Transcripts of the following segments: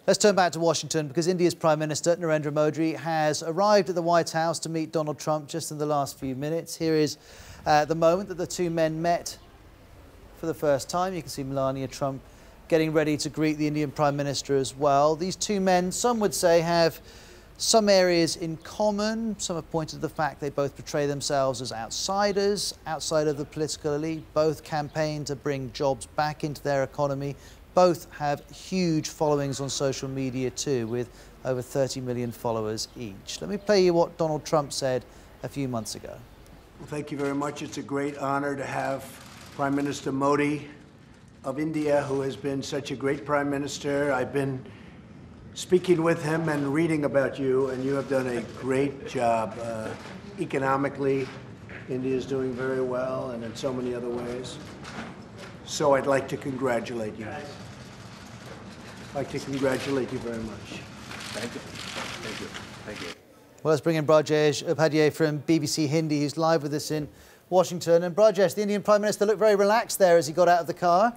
Let's turn back to Washington because India's Prime Minister Narendra Modi has arrived at the White House to meet Donald Trump just in the last few minutes. Here is the moment that the two men met for the first time. You can see Melania Trump getting ready to greet the Indian Prime Minister as well. These two men, some would say, have some areas in common. Some have pointed to the fact they both portray themselves as outsiders, outside of the political elite. Both campaign to bring jobs back into their economy. Both have huge followings on social media too, with over 30 million followers each. Let me play you what Donald Trump said a few months ago. Well, thank you very much. It's a great honor to have Prime Minister Modi of India, who has been such a great Prime Minister. I've been speaking with him and reading about you, and you have done a great job. Economically, India is doing very well, and in so many other ways. So I'd like to congratulate you. I'd like to congratulate you very much. Thank you. Thank you. Thank you. Well, let's bring in Brajesh BBC from BBC Hindi, who's live with us in Washington. And Brajesh, the Indian Prime Minister looked very relaxed there as he got out of the car.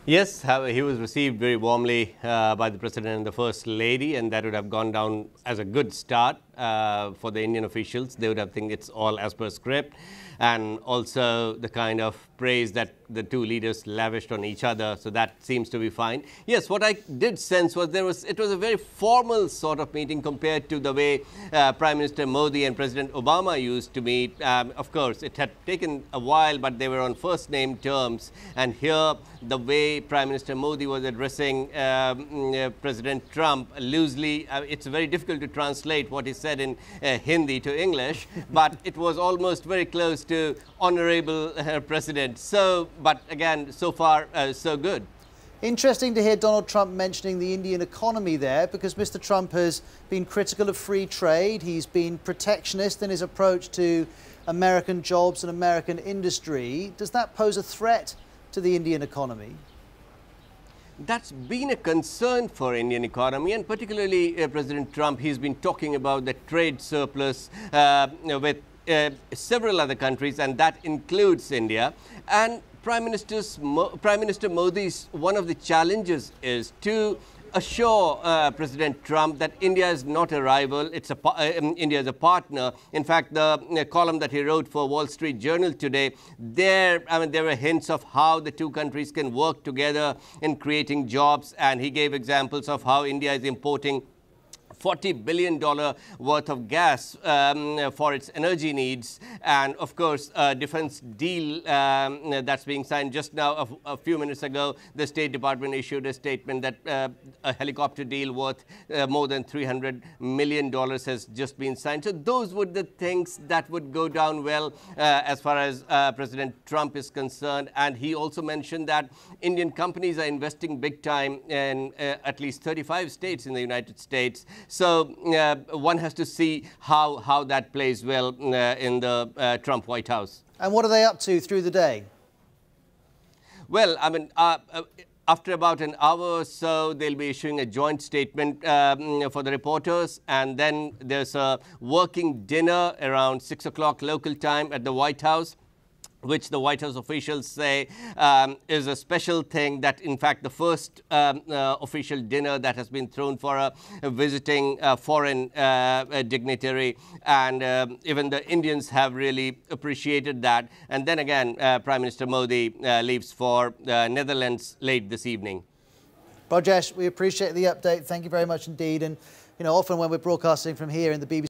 Yes, he was received very warmly by the President and the First Lady, and that would have gone down as a good start for the Indian officials. They would have think it's all as per script, and also the kind of praise that the two leaders lavished on each other, so that seems to be fine. Yes, what I did sense was it was a very formal sort of meeting compared to the way Prime Minister Modi and President Obama used to meet. Of course, it had taken a while, but they were on first name terms, and here the way Prime Minister Modi was addressing President Trump loosely, it's very difficult to translate what he said in Hindi to English, but it was almost very close to Honorable President. So, but again, so far, so good. Interesting to hear Donald Trump mentioning the Indian economy there, because Mr. Trump has been critical of free trade. He's been protectionist in his approach to American jobs and American industry. Does that pose a threat to the Indian economy? That's been a concern for Indian economy, and particularly President Trump. He's been talking about the trade surplus with several other countries, and that includes India. And Prime Minister Modi's one of the challenges is to assure President Trump that India is not a rival, India is a partner. In fact, the column that he wrote for Wall Street Journal today, there were hints of how the two countries can work together in creating jobs, and he gave examples of how India is importing $40 billion worth of gas for its energy needs, and of course a defense deal that's being signed just now. A few minutes ago, the State Department issued a statement that a helicopter deal worth more than $300 million has just been signed. So those would the things that would go down well as far as President Trump is concerned. And he also mentioned that Indian companies are investing big time in at least 35 states in the United States. So one has to see how that plays well in the Trump White House. And what are they up to through the day? Well, I mean, after about an hour or so, they'll be issuing a joint statement for the reporters, and then there's a working dinner around 6 o'clock local time at the White House, which the White House officials say is a special thing, that in fact the first official dinner that has been thrown for a visiting foreign dignitary, and even the Indians have really appreciated that. And then again, Prime Minister Modi leaves for Netherlands late this evening. Brajesh, we appreciate the update. Thank you very much indeed. And, you know, often when we're broadcasting from here in the BBC